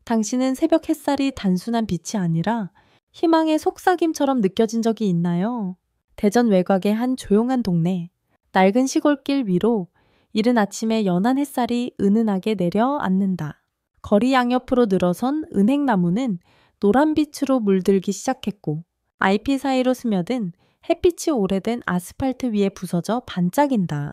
당신은 새벽 햇살이 단순한 빛이 아니라 희망의 속삭임처럼 느껴진 적이 있나요? 대전 외곽의 한 조용한 동네, 낡은 시골길 위로 이른 아침에 연한 햇살이 은은하게 내려앉는다. 거리 양옆으로 늘어선 은행나무는 노란 빛으로 물들기 시작했고 잎이 사이로 스며든 햇빛이 오래된 아스팔트 위에 부서져 반짝인다.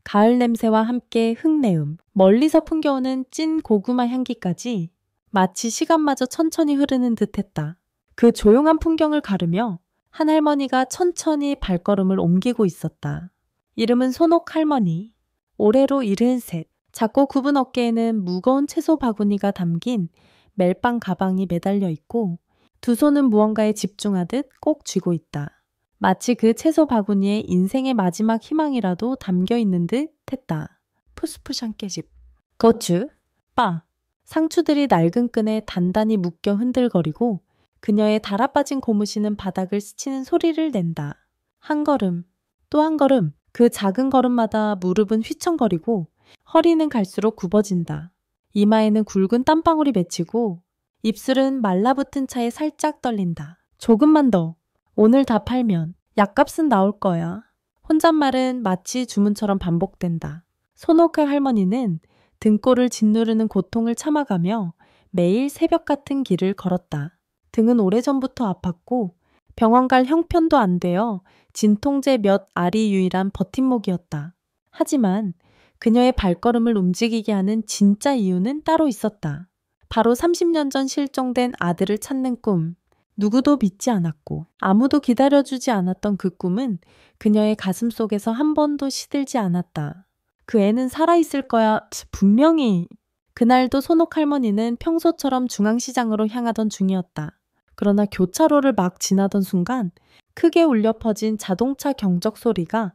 가을 냄새와 함께 흙내음, 멀리서 풍겨오는 찐 고구마 향기까지 마치 시간마저 천천히 흐르는 듯했다. 그 조용한 풍경을 가르며 한 할머니가 천천히 발걸음을 옮기고 있었다. 이름은 손옥 할머니. 올해로 73. 작고 굽은 어깨에는 무거운 채소 바구니가 담긴 멜빵 가방이 매달려 있고 두 손은 무언가에 집중하듯 꼭 쥐고 있다. 마치 그 채소 바구니에 인생의 마지막 희망이라도 담겨 있는 듯 했다. 푸스푸샹 깨집. 고추, 빠. 상추들이 낡은 끈에 단단히 묶여 흔들거리고 그녀의 달아빠진 고무신은 바닥을 스치는 소리를 낸다. 한 걸음, 또 한 걸음, 그 작은 걸음마다 무릎은 휘청거리고 허리는 갈수록 굽어진다. 이마에는 굵은 땀방울이 맺히고 입술은 말라붙은 차에 살짝 떨린다. 조금만 더. 오늘 다 팔면 약값은 나올 거야. 혼잣말은 마치 주문처럼 반복된다. 손옥의 할머니는 등골을 짓누르는 고통을 참아가며 매일 새벽 같은 길을 걸었다. 등은 오래전부터 아팠고 병원 갈 형편도 안 되어 진통제 몇 알이 유일한 버팀목이었다. 하지만 그녀의 발걸음을 움직이게 하는 진짜 이유는 따로 있었다. 바로 30년 전 실종된 아들을 찾는 꿈. 누구도 믿지 않았고 아무도 기다려주지 않았던 그 꿈은 그녀의 가슴 속에서 한 번도 시들지 않았다. 그 애는 살아있을 거야. 분명히. 그날도 손옥 할머니는 평소처럼 중앙시장으로 향하던 중이었다. 그러나 교차로를 막 지나던 순간 크게 울려 퍼진 자동차 경적 소리가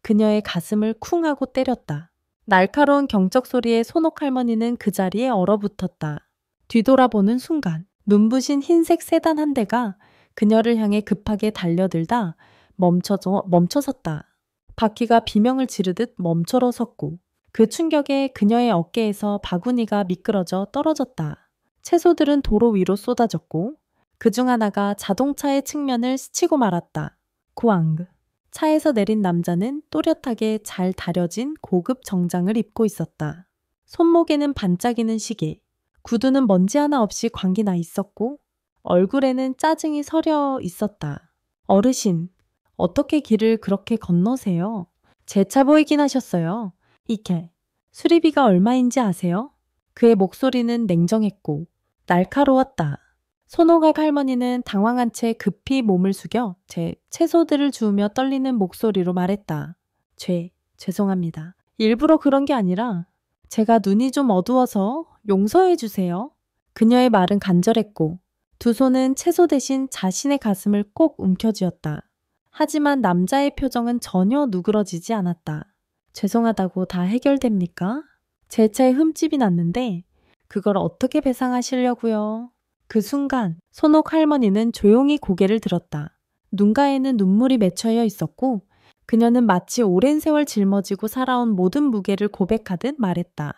그녀의 가슴을 쿵 하고 때렸다. 날카로운 경적 소리에 손옥 할머니는 그 자리에 얼어붙었다. 뒤돌아보는 순간 눈부신 흰색 세단 한 대가 그녀를 향해 급하게 달려들다 멈춰섰다. 바퀴가 비명을 지르듯 멈춰러 섰고 그 충격에 그녀의 어깨에서 바구니가 미끄러져 떨어졌다. 채소들은 도로 위로 쏟아졌고 그중 하나가 자동차의 측면을 스치고 말았다. 고앙. 차에서 내린 남자는 또렷하게 잘 다려진 고급 정장을 입고 있었다. 손목에는 반짝이는 시계, 구두는 먼지 하나 없이 광기 나 있었고 얼굴에는 짜증이 서려 있었다. 어르신, 어떻게 길을 그렇게 건너세요? 제 차 보이긴 하셨어요. 이케, 수리비가 얼마인지 아세요? 그의 목소리는 냉정했고 날카로웠다. 손오각 할머니는 당황한 채 급히 몸을 숙여 제 채소들을 주우며 떨리는 목소리로 말했다. 죄송합니다. 일부러 그런 게 아니라 제가 눈이 좀 어두워서 용서해 주세요. 그녀의 말은 간절했고 두 손은 채소 대신 자신의 가슴을 꼭 움켜쥐었다. 하지만 남자의 표정은 전혀 누그러지지 않았다. 죄송하다고 다 해결됩니까? 제 차에 흠집이 났는데 그걸 어떻게 배상하시려고요? 그 순간 손옥 할머니는 조용히 고개를 들었다. 눈가에는 눈물이 맺혀여 있었고 그녀는 마치 오랜 세월 짊어지고 살아온 모든 무게를 고백하듯 말했다.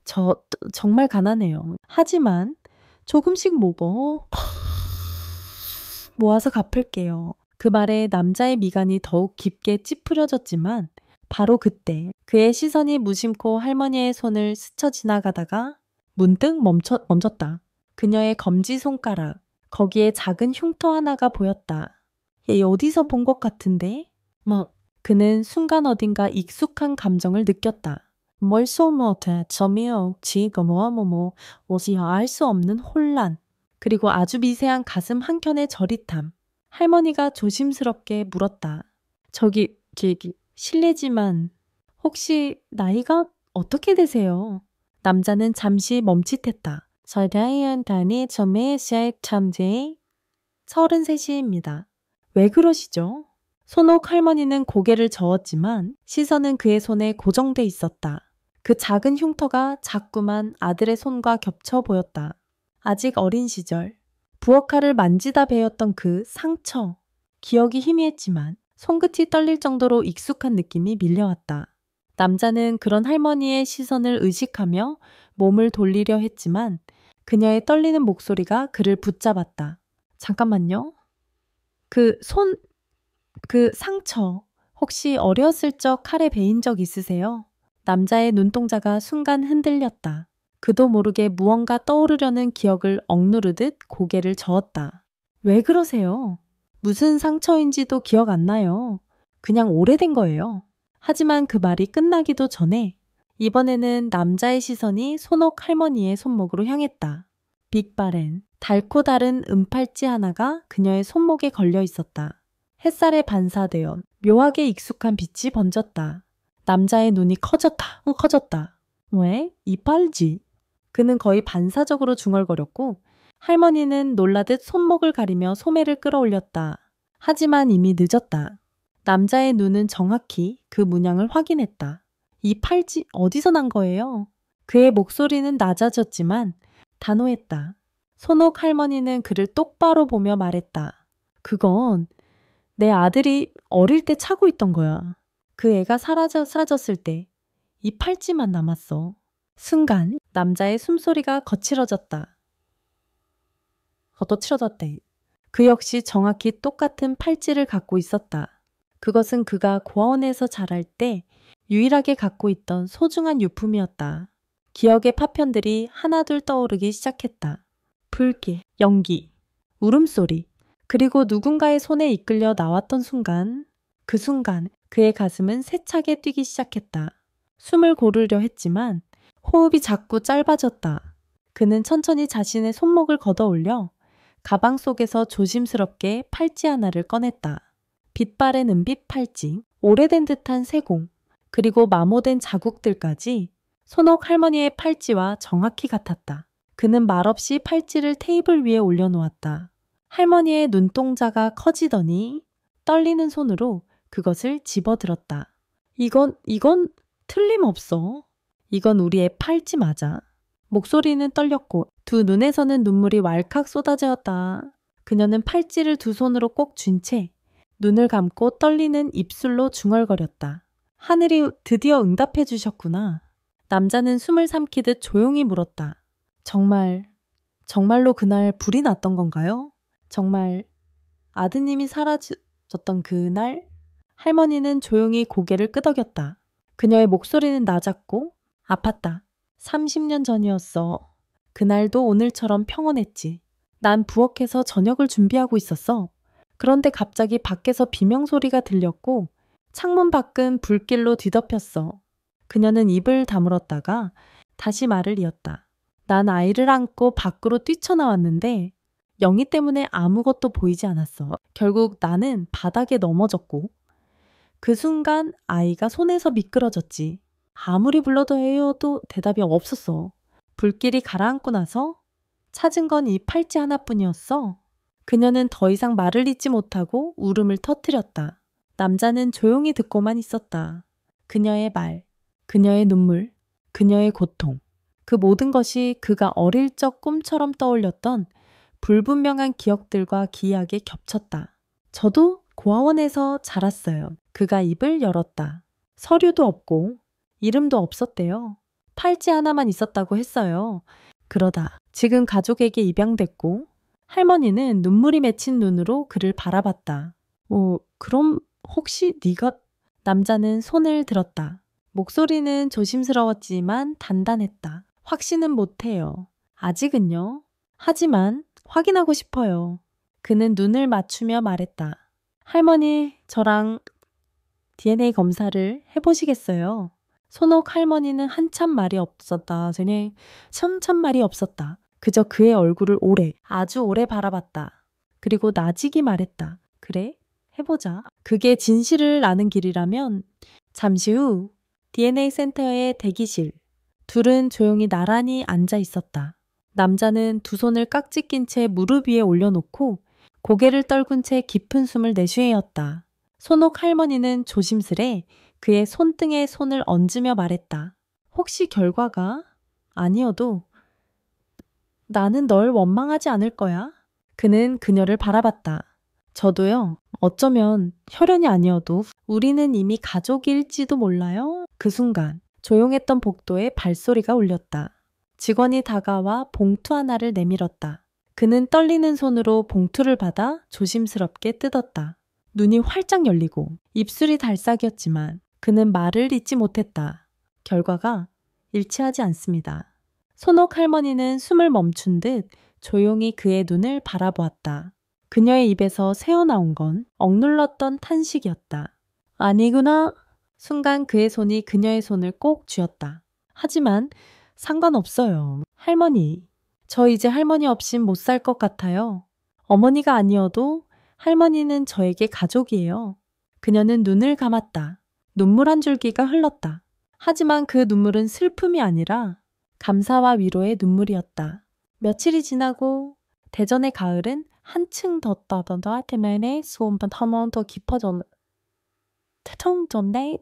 저 정말 가난해요. 하지만 조금씩 모아서 갚을게요. 그 말에 남자의 미간이 더욱 깊게 찌푸려졌지만 바로 그때 그의 시선이 무심코 할머니의 손을 스쳐 지나가다가 문득 멈췄다. 그녀의 검지손가락, 거기에 작은 흉터 하나가 보였다. 얘 어디서 본 것 같은데? 그는 순간 어딘가 익숙한 감정을 느꼈다. 멀소 못해, 점이요, 지금 오지야 알 수 없는 혼란, 그리고 아주 미세한 가슴 한켠의 저릿함. 할머니가 조심스럽게 물었다. 저기, 실례지만 혹시 나이가 어떻게 되세요? 남자는 잠시 멈칫했다. 서다이언 단이 점의 참제 33입니다. 왜 그러시죠? 손옥 할머니는 고개를 저었지만 시선은 그의 손에 고정돼 있었다. 그 작은 흉터가 자꾸만 아들의 손과 겹쳐 보였다. 아직 어린 시절 부엌칼을 만지다 베었던 그 상처. 기억이 희미했지만 손끝이 떨릴 정도로 익숙한 느낌이 밀려왔다. 남자는 그런 할머니의 시선을 의식하며 몸을 돌리려 했지만 그녀의 떨리는 목소리가 그를 붙잡았다. 잠깐만요. 그 상처, 혹시 어렸을 적 칼에 베인 적 있으세요? 남자의 눈동자가 순간 흔들렸다. 그도 모르게 무언가 떠오르려는 기억을 억누르듯 고개를 저었다. 왜 그러세요? 무슨 상처인지도 기억 안 나요. 그냥 오래된 거예요. 하지만 그 말이 끝나기도 전에 이번에는 남자의 시선이 손옥 할머니의 손목으로 향했다. 빅바렌, 달고 다른 은팔찌 하나가 그녀의 손목에 걸려 있었다. 햇살에 반사되어 묘하게 익숙한 빛이 번졌다. 남자의 눈이 커졌다. 왜? 이 팔찌. 그는 거의 반사적으로 중얼거렸고 할머니는 놀라듯 손목을 가리며 소매를 끌어올렸다. 하지만 이미 늦었다. 남자의 눈은 정확히 그 문양을 확인했다. 이 팔찌 어디서 난 거예요? 그의 목소리는 낮아졌지만 단호했다. 손옥 할머니는 그를 똑바로 보며 말했다. 그건 내 아들이 어릴 때 차고 있던 거야. 그 애가 사라졌을 때 이 팔찌만 남았어. 순간 남자의 숨소리가 거칠어졌다. 그 역시 정확히 똑같은 팔찌를 갖고 있었다. 그것은 그가 고아원에서 자랄 때 유일하게 갖고 있던 소중한 유품이었다. 기억의 파편들이 하나둘 떠오르기 시작했다. 불길, 연기, 울음소리, 그리고 누군가의 손에 이끌려 나왔던 순간, 그 순간 그의 가슴은 세차게 뛰기 시작했다. 숨을 고르려 했지만 호흡이 자꾸 짧아졌다. 그는 천천히 자신의 손목을 걷어올려 가방 속에서 조심스럽게 팔찌 하나를 꺼냈다. 빛바랜 은빛 팔찌, 오래된 듯한 세공, 그리고 마모된 자국들까지 손옥 할머니의 팔찌와 정확히 같았다. 그는 말없이 팔찌를 테이블 위에 올려놓았다. 할머니의 눈동자가 커지더니 떨리는 손으로 그것을 집어들었다. 이건 틀림없어. 이건 우리의 팔찌 맞아. 목소리는 떨렸고 두 눈에서는 눈물이 왈칵 쏟아졌다. 그녀는 팔찌를 두 손으로 꼭 쥔 채 눈을 감고 떨리는 입술로 중얼거렸다. 하늘이 드디어 응답해 주셨구나. 남자는 숨을 삼키듯 조용히 물었다. 정말로 그날 불이 났던 건가요? 정말 아드님이 사라졌던 그날? 할머니는 조용히 고개를 끄덕였다. 그녀의 목소리는 낮았고 아팠다. 30년 전이었어. 그날도 오늘처럼 평온했지. 난 부엌에서 저녁을 준비하고 있었어. 그런데 갑자기 밖에서 비명소리가 들렸고 창문 밖은 불길로 뒤덮였어. 그녀는 입을 다물었다가 다시 말을 이었다. 난 아이를 안고 밖으로 뛰쳐나왔는데 영희 때문에 아무것도 보이지 않았어. 결국 나는 바닥에 넘어졌고 그 순간 아이가 손에서 미끄러졌지. 아무리 불러도 해요도 대답이 없었어. 불길이 가라앉고 나서 찾은 건 이 팔찌 하나뿐이었어. 그녀는 더 이상 말을 잇지 못하고 울음을 터뜨렸다. 남자는 조용히 듣고만 있었다. 그녀의 말, 그녀의 눈물, 그녀의 고통. 그 모든 것이 그가 어릴 적 꿈처럼 떠올렸던 불분명한 기억들과 기이하게 겹쳤다. 저도 고아원에서 자랐어요. 그가 입을 열었다. 서류도 없고 이름도 없었대요. 팔찌 하나만 있었다고 했어요. 그러다 지금 가족에게 입양됐고 할머니는 눈물이 맺힌 눈으로 그를 바라봤다. 그럼 혹시 네가... 남자는 손을 들었다. 목소리는 조심스러웠지만 단단했다. 확신은 못해요. 아직은요. 하지만 확인하고 싶어요. 그는 눈을 맞추며 말했다. 할머니, 저랑 DNA 검사를 해보시겠어요? 손옥 할머니는 한참 말이 없었다. 참 말이 없었다. 그저 그의 얼굴을 아주 오래 바라봤다. 그리고 나직이 말했다. 그래? 해보자. 그게 진실을 아는 길이라면 잠시 후 DNA 센터의 대기실. 둘은 조용히 나란히 앉아 있었다. 남자는 두 손을 깍지 낀 채 무릎 위에 올려놓고 고개를 떨군 채 깊은 숨을 내쉬었다. 손옥 할머니는 조심스레 그의 손등에 손을 얹으며 말했다. 혹시 결과가 아니어도 나는 널 원망하지 않을 거야. 그는 그녀를 바라봤다. 저도요. 어쩌면 혈연이 아니어도 우리는 이미 가족일지도 몰라요. 그 순간 조용했던 복도에 발소리가 울렸다. 직원이 다가와 봉투 하나를 내밀었다. 그는 떨리는 손으로 봉투를 받아 조심스럽게 뜯었다. 눈이 활짝 열리고 입술이 달싹이었지만 그는 말을 잇지 못했다. 결과가 일치하지 않습니다. 손옥 할머니는 숨을 멈춘 듯 조용히 그의 눈을 바라보았다. 그녀의 입에서 새어나온 건 억눌렀던 탄식이었다. 아니구나. 순간 그의 손이 그녀의 손을 꼭 쥐었다. 하지만 상관없어요. 할머니, 저 이제 할머니 없인 못 살 것 같아요. 어머니가 아니어도 할머니는 저에게 가족이에요. 그녀는 눈을 감았다. 눈물 한 줄기가 흘렀다. 하지만 그 눈물은 슬픔이 아니라 감사와 위로의 눈물이었다. 며칠이 지나고 대전의 가을은 한층 더 떠던다 때문에 수온반 한번 더 깊어졌네. 태통전에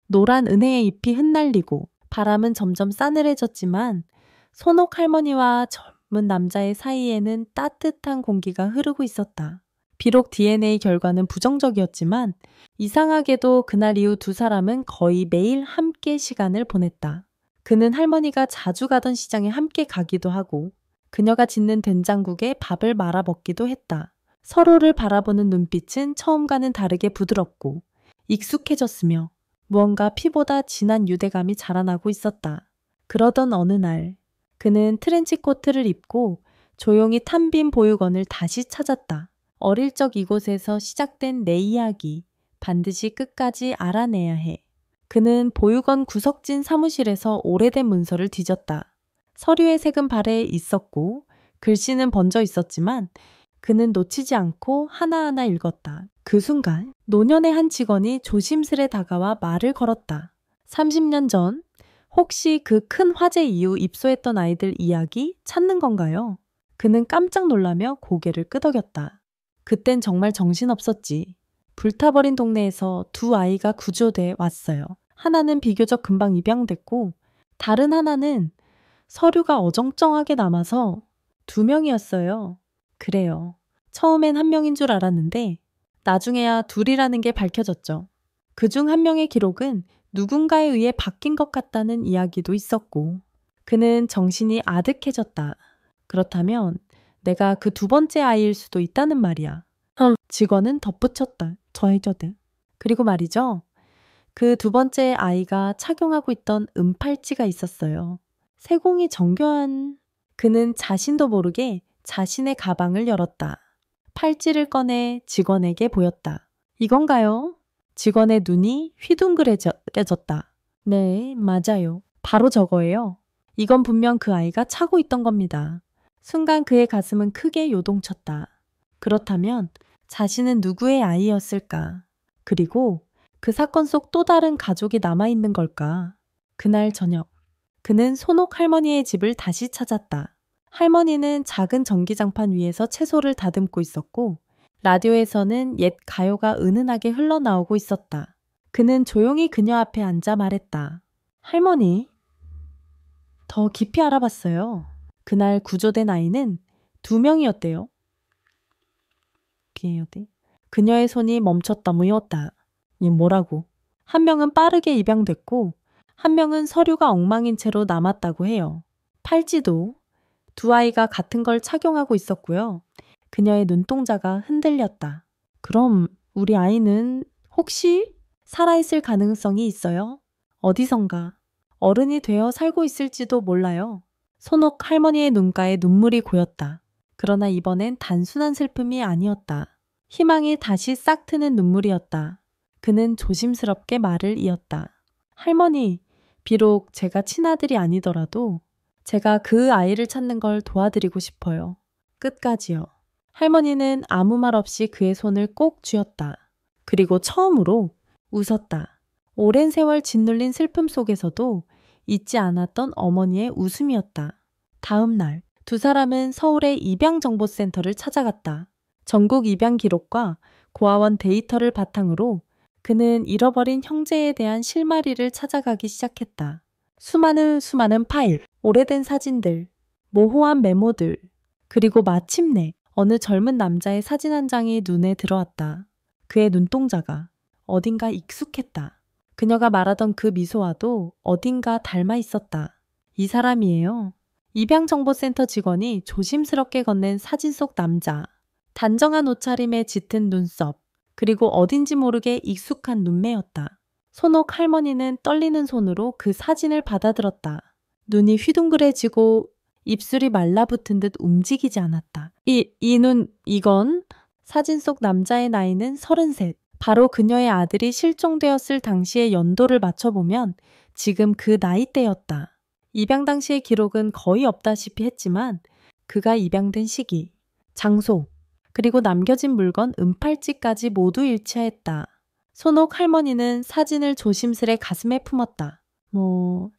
노란 은혜의 잎이 흩날리고 바람은 점점 싸늘해졌지만 손옥 할머니와 젊은 남자의 사이에는 따뜻한 공기가 흐르고 있었다. 비록 DNA 결과는 부정적이었지만 이상하게도 그날 이후 두 사람은 거의 매일 함께 시간을 보냈다. 그는 할머니가 자주 가던 시장에 함께 가기도 하고 그녀가 짓는 된장국에 밥을 말아 먹기도 했다. 서로를 바라보는 눈빛은 처음과는 다르게 부드럽고 익숙해졌으며 무언가 피보다 진한 유대감이 자라나고 있었다. 그러던 어느 날 그는 트렌치코트를 입고 조용히 탄 빈 보육원을 다시 찾았다. 어릴 적 이곳에서 시작된 내 이야기 반드시 끝까지 알아내야 해. 그는 보육원 구석진 사무실에서 오래된 문서를 뒤졌다. 서류의 색은 발에 있었고 글씨는 번져 있었지만 그는 놓치지 않고 하나하나 읽었다. 그 순간 노년의 한 직원이 조심스레 다가와 말을 걸었다. 30년 전 혹시 그 큰 화재 이후 입소했던 아이들 이야기 찾는 건가요? 그는 깜짝 놀라며 고개를 끄덕였다. 그땐 정말 정신없었지. 불타버린 동네에서 두 아이가 구조돼 왔어요. 하나는 비교적 금방 입양됐고 다른 하나는 서류가 어정쩡하게 남아서 2명이었어요. 그래요. 처음엔 1명인 줄 알았는데 나중에야 2이라는 게 밝혀졌죠. 그중 1명의 기록은 누군가에 의해 바뀐 것 같다는 이야기도 있었고 그는 정신이 아득해졌다. 그렇다면 내가 그 2번째 아이일 수도 있다는 말이야. 직원은 덧붙였다. 저해저드. 그리고 말이죠. 그 2번째 아이가 착용하고 있던 은팔찌가 있었어요. 세공이 정교한... 그는 자신도 모르게 자신의 가방을 열었다. 팔찌를 꺼내 직원에게 보였다. 이건가요? 직원의 눈이 휘둥그레졌다. 네, 맞아요. 바로 저거예요. 이건 분명 그 아이가 차고 있던 겁니다. 순간 그의 가슴은 크게 요동쳤다. 그렇다면 자신은 누구의 아이였을까? 그리고 그 사건 속 또 다른 가족이 남아있는 걸까? 그날 저녁, 그는 손옥 할머니의 집을 다시 찾았다. 할머니는 작은 전기장판 위에서 채소를 다듬고 있었고 라디오에서는 옛 가요가 은은하게 흘러나오고 있었다. 그는 조용히 그녀 앞에 앉아 말했다. 할머니, 더 깊이 알아봤어요. 그날 구조된 아이는 2명이었대요. 그녀의 손이 멈췄다 무였다. 뭐라고? 1명은 빠르게 입양됐고 1명은 서류가 엉망인 채로 남았다고 해요. 팔찌도 2 아이가 같은 걸 착용하고 있었고요. 그녀의 눈동자가 흔들렸다. 그럼 우리 아이는 혹시 살아있을 가능성이 있어요? 어디선가 어른이 되어 살고 있을지도 몰라요. 손옥 할머니의 눈가에 눈물이 고였다. 그러나 이번엔 단순한 슬픔이 아니었다. 희망이 다시 싹 트는 눈물이었다. 그는 조심스럽게 말을 이었다. 할머니, 비록 제가 친아들이 아니더라도 제가 그 아이를 찾는 걸 도와드리고 싶어요. 끝까지요. 할머니는 아무 말 없이 그의 손을 꼭 쥐었다. 그리고 처음으로 웃었다. 오랜 세월 짓눌린 슬픔 속에서도 잊지 않았던 어머니의 웃음이었다. 다음 날, 2 사람은 서울의 입양정보센터를 찾아갔다. 전국 입양 기록과 고아원 데이터를 바탕으로 그는 잃어버린 형제에 대한 실마리를 찾아가기 시작했다. 수많은 파일, 오래된 사진들, 모호한 메모들, 그리고 마침내 어느 젊은 남자의 사진 한 장이 눈에 들어왔다. 그의 눈동자가 어딘가 익숙했다. 그녀가 말하던 그 미소와도 어딘가 닮아 있었다. 이 사람이에요. 입양정보센터 직원이 조심스럽게 건넨 사진 속 남자. 단정한 옷차림에 짙은 눈썹, 그리고 어딘지 모르게 익숙한 눈매였다. 손옥 할머니는 떨리는 손으로 그 사진을 받아들었다. 눈이 휘둥그레지고 입술이 말라붙은 듯 움직이지 않았다. 이건 사진 속 남자의 나이는 33. 바로 그녀의 아들이 실종되었을 당시의 연도를 맞춰보면 지금 그 나이대였다. 입양 당시의 기록은 거의 없다시피 했지만 그가 입양된 시기, 장소, 그리고 남겨진 물건 은팔찌까지 모두 일치하였다. 손옥 할머니는 사진을 조심스레 가슴에 품었다.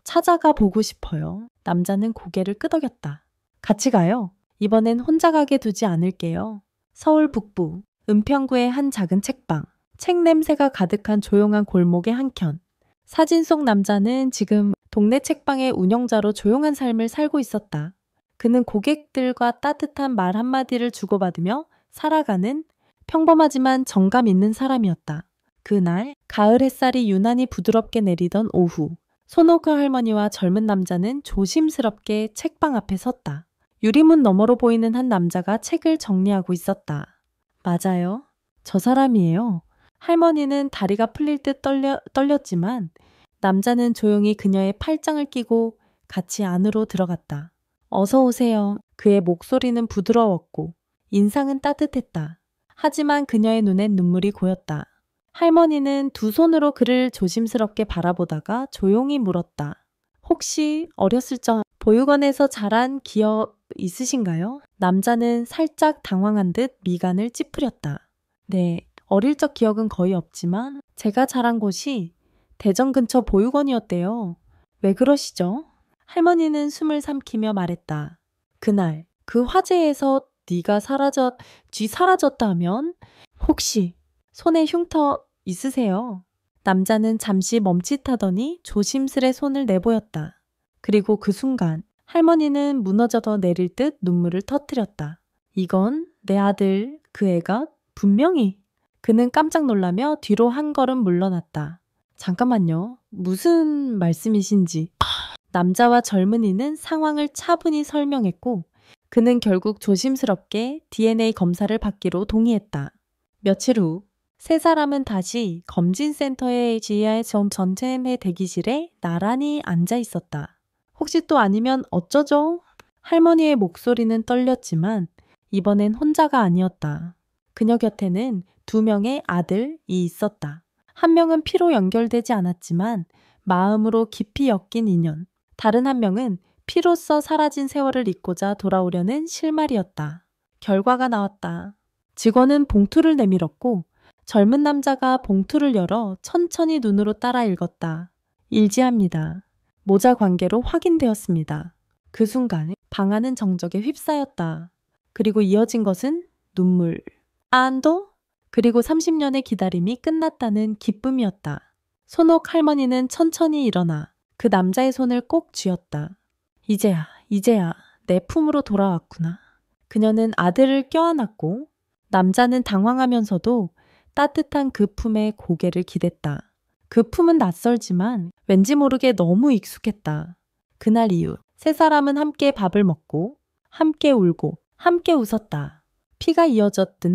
찾아가 보고 싶어요. 남자는 고개를 끄덕였다. 같이 가요. 이번엔 혼자 가게 두지 않을게요. 서울 북부, 은평구의 한 작은 책방. 책 냄새가 가득한 조용한 골목의 한켠. 사진 속 남자는 지금 동네 책방의 운영자로 조용한 삶을 살고 있었다. 그는 고객들과 따뜻한 말 한마디를 주고받으며 살아가는 평범하지만 정감 있는 사람이었다. 그날 가을 햇살이 유난히 부드럽게 내리던 오후, 손옥 할머니와 젊은 남자는 조심스럽게 책방 앞에 섰다. 유리문 너머로 보이는 한 남자가 책을 정리하고 있었다. 맞아요. 저 사람이에요. 할머니는 다리가 풀릴 듯 떨렸지만 남자는 조용히 그녀의 팔짱을 끼고 같이 안으로 들어갔다. 어서 오세요. 그의 목소리는 부드러웠고 인상은 따뜻했다. 하지만 그녀의 눈엔 눈물이 고였다. 할머니는 두 손으로 그를 조심스럽게 바라보다가 조용히 물었다. 혹시 어렸을 적 보육원에서 자란 기억 있으신가요? 남자는 살짝 당황한 듯 미간을 찌푸렸다. 네, 어릴 적 기억은 거의 없지만 제가 자란 곳이 대전 근처 보육원이었대요. 왜 그러시죠? 할머니는 숨을 삼키며 말했다. 그날 그 화재에서 네가 사라졌다면 혹시 손에 흉터 있으세요? 남자는 잠시 멈칫하더니 조심스레 손을 내보였다. 그리고 그 순간 할머니는 무너져서 내릴 듯 눈물을 터뜨렸다. 이건 내 아들, 그 애가 분명히. 그는 깜짝 놀라며 뒤로 한 걸음 물러났다. 잠깐만요. 무슨 말씀이신지. 남자와 젊은이는 상황을 차분히 설명했고 그는 결국 조심스럽게 DNA 검사를 받기로 동의했다. 며칠 후 세 사람은 다시 검진센터의 지하의 전체의 대기실에 나란히 앉아 있었다. 혹시 또 아니면 어쩌죠? 할머니의 목소리는 떨렸지만 이번엔 혼자가 아니었다. 그녀 곁에는 2명의 아들이 있었다. 한 명은 피로 연결되지 않았지만 마음으로 깊이 엮인 인연. 다른 한 명은 피로써 사라진 세월을 잊고자 돌아오려는 실마리였다. 결과가 나왔다. 직원은 봉투를 내밀었고 젊은 남자가 봉투를 열어 천천히 눈으로 따라 읽었다. 일지합니다. 모자 관계로 확인되었습니다. 그 순간 방안은 정적에 휩싸였다. 그리고 이어진 것은 눈물, 안도, 그리고 30년의 기다림이 끝났다는 기쁨이었다. 손옥 할머니는 천천히 일어나 그 남자의 손을 꼭 쥐었다. 이제야 내 품으로 돌아왔구나. 그녀는 아들을 껴안았고 남자는 당황하면서도 따뜻한 그 품에 고개를 기댔다. 그 품은 낯설지만 왠지 모르게 너무 익숙했다. 그날 이후 세 사람은 함께 밥을 먹고 함께 울고 함께 웃었다. 피가 이어졌든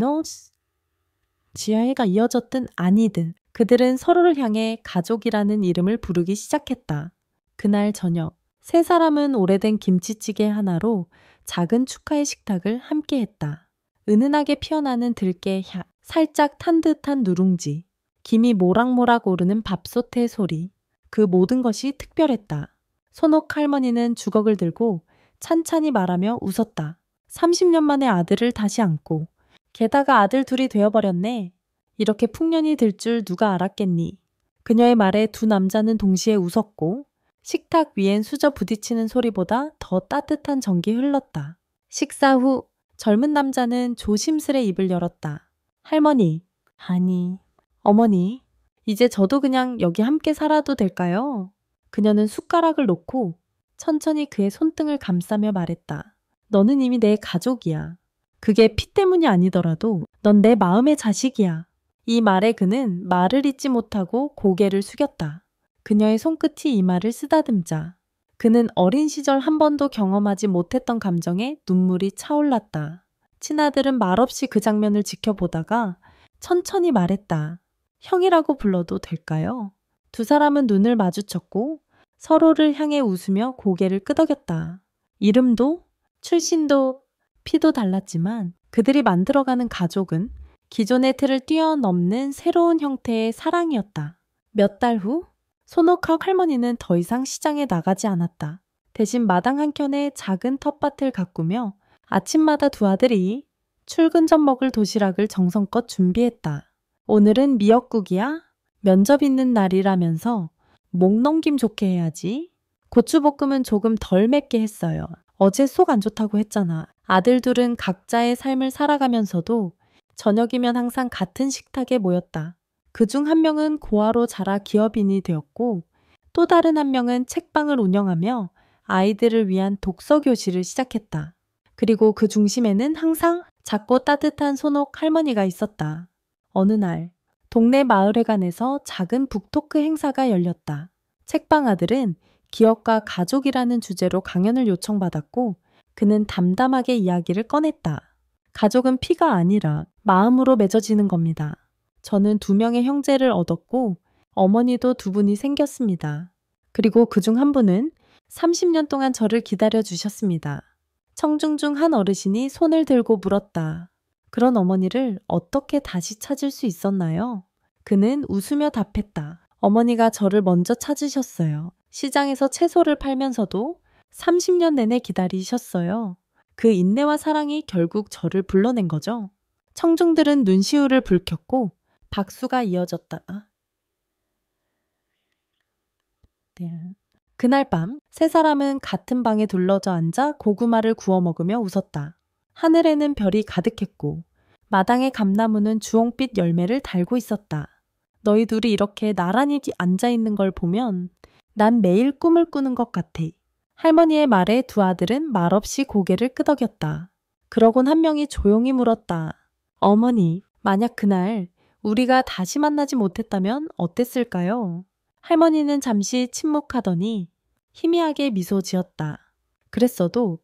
지하가 이어졌든 아니든 그들은 서로를 향해 가족이라는 이름을 부르기 시작했다. 그날 저녁 세 사람은 오래된 김치찌개 하나로 작은 축하의 식탁을 함께 했다. 은은하게 피어나는 들깨 향, 살짝 탄 듯한 누룽지, 김이 모락모락 오르는 밥솥의 소리, 그 모든 것이 특별했다. 손옥 할머니는 주걱을 들고 찬찬히 말하며 웃었다. 30년 만에 아들을 다시 안고 게다가 아들 둘이 되어버렸네. 이렇게 풍년이 들 줄 누가 알았겠니. 그녀의 말에 두 남자는 동시에 웃었고 식탁 위엔 수저 부딪히는 소리보다 더 따뜻한 전기 흘렀다. 식사 후 젊은 남자는 조심스레 입을 열었다. 할머니, 아니, 어머니, 이제 저도 그냥 여기 함께 살아도 될까요? 그녀는 숟가락을 놓고 천천히 그의 손등을 감싸며 말했다. 너는 이미 내 가족이야. 그게 피 때문이 아니더라도 넌 내 마음의 자식이야. 이 말에 그는 말을 잇지 못하고 고개를 숙였다. 그녀의 손끝이 이마를 쓰다듬자 그는 어린 시절 한 번도 경험하지 못했던 감정에 눈물이 차올랐다. 친아들은 말없이 그 장면을 지켜보다가 천천히 말했다. 형이라고 불러도 될까요? 두 사람은 눈을 마주쳤고 서로를 향해 웃으며 고개를 끄덕였다. 이름도, 출신도, 피도 달랐지만 그들이 만들어가는 가족은 기존의 틀을 뛰어넘는 새로운 형태의 사랑이었다. 몇 달 후, 손옥학 할머니는 더 이상 시장에 나가지 않았다. 대신 마당 한켠에 작은 텃밭을 가꾸며 아침마다 두 아들이 출근 전 먹을 도시락을 정성껏 준비했다. 오늘은 미역국이야? 면접 있는 날이라면서 목 넘김 좋게 해야지. 고추볶음은 조금 덜 맵게 했어요. 어제 속 안 좋다고 했잖아. 아들 둘은 각자의 삶을 살아가면서도 저녁이면 항상 같은 식탁에 모였다. 그중 한 명은 고아로 자라 기업인이 되었고 또 다른 한 명은 책방을 운영하며 아이들을 위한 독서 교실을 시작했다. 그리고 그 중심에는 항상 작고 따뜻한 손옥 할머니가 있었다. 어느 날 동네 마을회관에서 작은 북토크 행사가 열렸다. 책방 아들은 기업과 가족이라는 주제로 강연을 요청받았고 그는 담담하게 이야기를 꺼냈다. 가족은 피가 아니라 마음으로 맺어지는 겁니다. 저는 2명의 형제를 얻었고 어머니도 2분이 생겼습니다. 그리고 그중 한 분은 30년 동안 저를 기다려 주셨습니다. 청중 중 한 어르신이 손을 들고 물었다. 그런 어머니를 어떻게 다시 찾을 수 있었나요? 그는 웃으며 답했다. 어머니가 저를 먼저 찾으셨어요. 시장에서 채소를 팔면서도 30년 내내 기다리셨어요. 그 인내와 사랑이 결국 저를 불러낸 거죠. 청중들은 눈시울을 붉혔고 박수가 이어졌다. 그날 밤 세 사람은 같은 방에 둘러져 앉아 고구마를 구워 먹으며 웃었다. 하늘에는 별이 가득했고 마당의 감나무는 주홍빛 열매를 달고 있었다. 너희 둘이 이렇게 나란히 앉아있는 걸 보면 난 매일 꿈을 꾸는 것 같아. 할머니의 말에 두 아들은 말없이 고개를 끄덕였다. 그러곤 한 명이 조용히 물었다. 어머니, 만약 그날 우리가 다시 만나지 못했다면 어땠을까요? 할머니는 잠시 침묵하더니 희미하게 미소 지었다. 그랬어도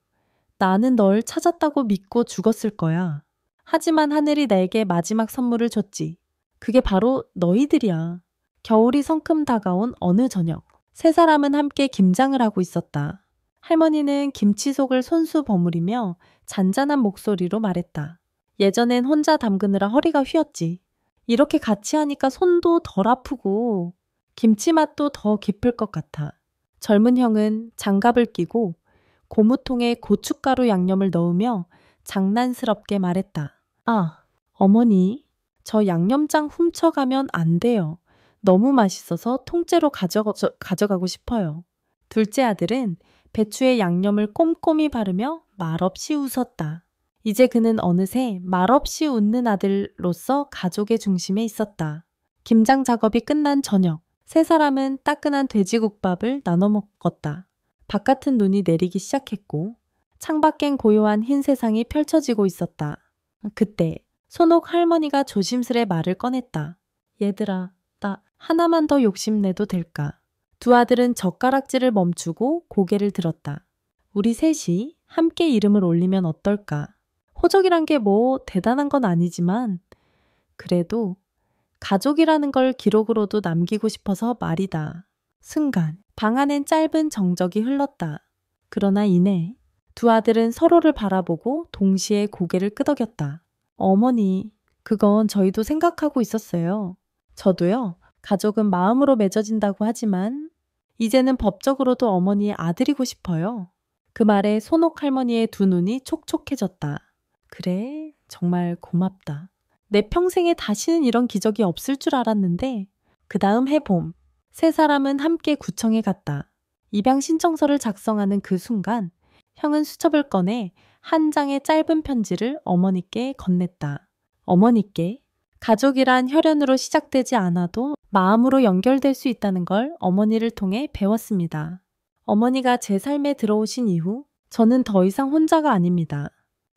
나는 널 찾았다고 믿고 죽었을 거야. 하지만 하늘이 내게 마지막 선물을 줬지. 그게 바로 너희들이야. 겨울이 성큼 다가온 어느 저녁, 세 사람은 함께 김장을 하고 있었다. 할머니는 김치 속을 손수 버무리며 잔잔한 목소리로 말했다. 예전엔 혼자 담그느라 허리가 휘었지. 이렇게 같이 하니까 손도 덜 아프고 김치 맛도 더 깊을 것 같아. 젊은 형은 장갑을 끼고 고무통에 고춧가루 양념을 넣으며 장난스럽게 말했다. 아, 어머니, 저 양념장 훔쳐가면 안 돼요. 너무 맛있어서 통째로 가져가고 싶어요. 둘째 아들은 배추에 양념을 꼼꼼히 바르며 말없이 웃었다. 이제 그는 어느새 말없이 웃는 아들로서 가족의 중심에 있었다. 김장 작업이 끝난 저녁, 세 사람은 따끈한 돼지국밥을 나눠 먹었다. 바깥은 눈이 내리기 시작했고 창밖엔 고요한 흰 세상이 펼쳐지고 있었다. 그때 손옥 할머니가 조심스레 말을 꺼냈다. 얘들아, 나 하나만 더 욕심내도 될까? 두 아들은 젓가락질을 멈추고 고개를 들었다. 우리 셋이 함께 이름을 올리면 어떨까? 호적이란 게 뭐 대단한 건 아니지만 그래도 가족이라는 걸 기록으로도 남기고 싶어서 말이다. 순간 방 안엔 짧은 정적이 흘렀다. 그러나 이내 두 아들은 서로를 바라보고 동시에 고개를 끄덕였다. 어머니, 그건 저희도 생각하고 있었어요. 저도요. 가족은 마음으로 맺어진다고 하지만 이제는 법적으로도 어머니의 아들이고 싶어요. 그 말에 손옥 할머니의 두 눈이 촉촉해졌다. 그래, 정말 고맙다. 내 평생에 다시는 이런 기적이 없을 줄 알았는데 그 다음 해봄, 세 사람은 함께 구청에 갔다. 입양 신청서를 작성하는 그 순간 형은 수첩을 꺼내 한 장의 짧은 편지를 어머니께 건넸다. 어머니께 가족이란 혈연으로 시작되지 않아도 마음으로 연결될 수 있다는 걸 어머니를 통해 배웠습니다. 어머니가 제 삶에 들어오신 이후 저는 더 이상 혼자가 아닙니다.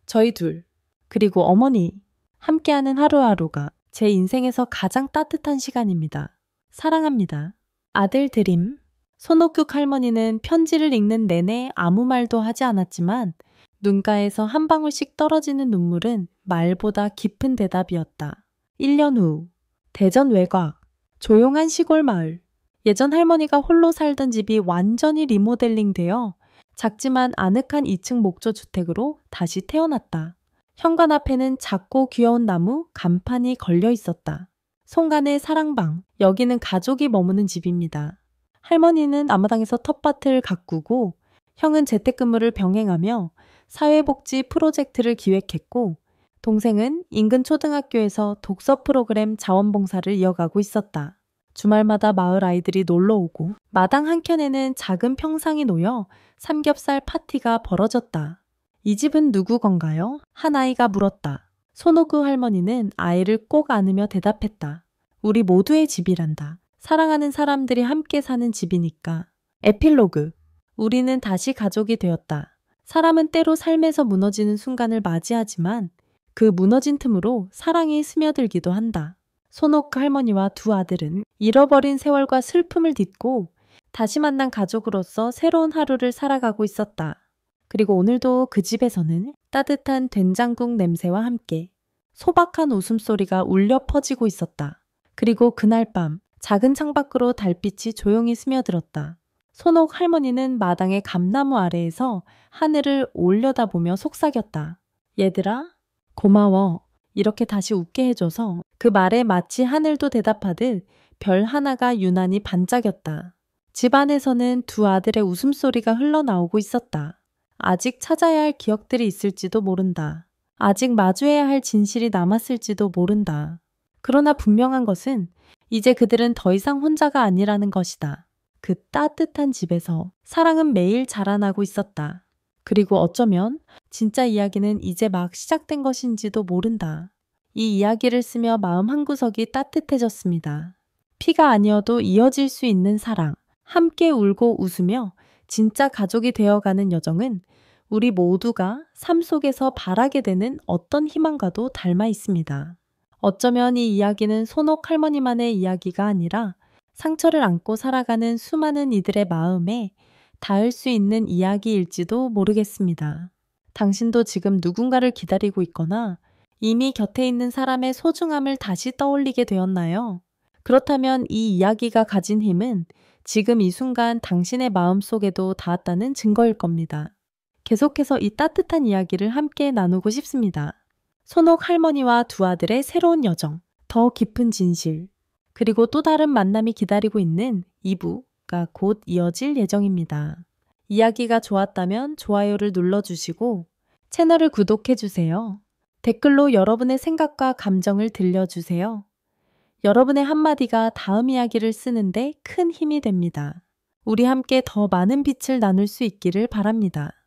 저희 둘, 그리고 어머니, 함께하는 하루하루가 제 인생에서 가장 따뜻한 시간입니다. 사랑합니다. 아들 드림, 손옥국 할머니는 편지를 읽는 내내 아무 말도 하지 않았지만 눈가에서 한 방울씩 떨어지는 눈물은 말보다 깊은 대답이었다. 1년 후 대전 외곽 조용한 시골 마을. 예전 할머니가 홀로 살던 집이 완전히 리모델링되어 작지만 아늑한 2층 목조 주택으로 다시 태어났다. 현관 앞에는 작고 귀여운 나무 간판이 걸려 있었다. 송간의 사랑방. 여기는 가족이 머무는 집입니다. 할머니는 앞마당에서 텃밭을 가꾸고 형은 재택근무를 병행하며 사회복지 프로젝트를 기획했고 동생은 인근 초등학교에서 독서 프로그램 자원봉사를 이어가고 있었다. 주말마다 마을 아이들이 놀러 오고 마당 한켠에는 작은 평상이 놓여 삼겹살 파티가 벌어졌다. 이 집은 누구 건가요? 한 아이가 물었다. 손오구 할머니는 아이를 꼭 안으며 대답했다. 우리 모두의 집이란다. 사랑하는 사람들이 함께 사는 집이니까. 에필로그. 우리는 다시 가족이 되었다. 사람은 때로 삶에서 무너지는 순간을 맞이하지만 그 무너진 틈으로 사랑이 스며들기도 한다. 손옥 할머니와 두 아들은 잃어버린 세월과 슬픔을 딛고 다시 만난 가족으로서 새로운 하루를 살아가고 있었다. 그리고 오늘도 그 집에서는 따뜻한 된장국 냄새와 함께 소박한 웃음소리가 울려 퍼지고 있었다. 그리고 그날 밤 작은 창밖으로 달빛이 조용히 스며들었다. 손옥 할머니는 마당의 감나무 아래에서 하늘을 올려다보며 속삭였다. 얘들아, 고마워. 이렇게 다시 웃게 해줘서. 그 말에 마치 하늘도 대답하듯 별 하나가 유난히 반짝였다. 집 안에서는 두 아들의 웃음소리가 흘러나오고 있었다. 아직 찾아야 할 기억들이 있을지도 모른다. 아직 마주해야 할 진실이 남았을지도 모른다. 그러나 분명한 것은 이제 그들은 더 이상 혼자가 아니라는 것이다. 그 따뜻한 집에서 사랑은 매일 자라나고 있었다. 그리고 어쩌면 진짜 이야기는 이제 막 시작된 것인지도 모른다. 이 이야기를 쓰며 마음 한구석이 따뜻해졌습니다. 피가 아니어도 이어질 수 있는 사랑, 함께 울고 웃으며 진짜 가족이 되어가는 여정은 우리 모두가 삶 속에서 바라게 되는 어떤 희망과도 닮아 있습니다. 어쩌면 이 이야기는 손옥 할머니만의 이야기가 아니라 상처를 안고 살아가는 수많은 이들의 마음에 닿을 수 있는 이야기일지도 모르겠습니다. 당신도 지금 누군가를 기다리고 있거나 이미 곁에 있는 사람의 소중함을 다시 떠올리게 되었나요? 그렇다면 이 이야기가 가진 힘은 지금 이 순간 당신의 마음 속에도 닿았다는 증거일 겁니다. 계속해서 이 따뜻한 이야기를 함께 나누고 싶습니다. 손옥 할머니와 두 아들의 새로운 여정, 더 깊은 진실, 그리고 또 다른 만남이 기다리고 있는 2부가 곧 이어질 예정입니다. 이야기가 좋았다면 좋아요를 눌러주시고 채널을 구독해주세요. 댓글로 여러분의 생각과 감정을 들려주세요. 여러분의 한마디가 다음 이야기를 쓰는데 큰 힘이 됩니다. 우리 함께 더 많은 빛을 나눌 수 있기를 바랍니다.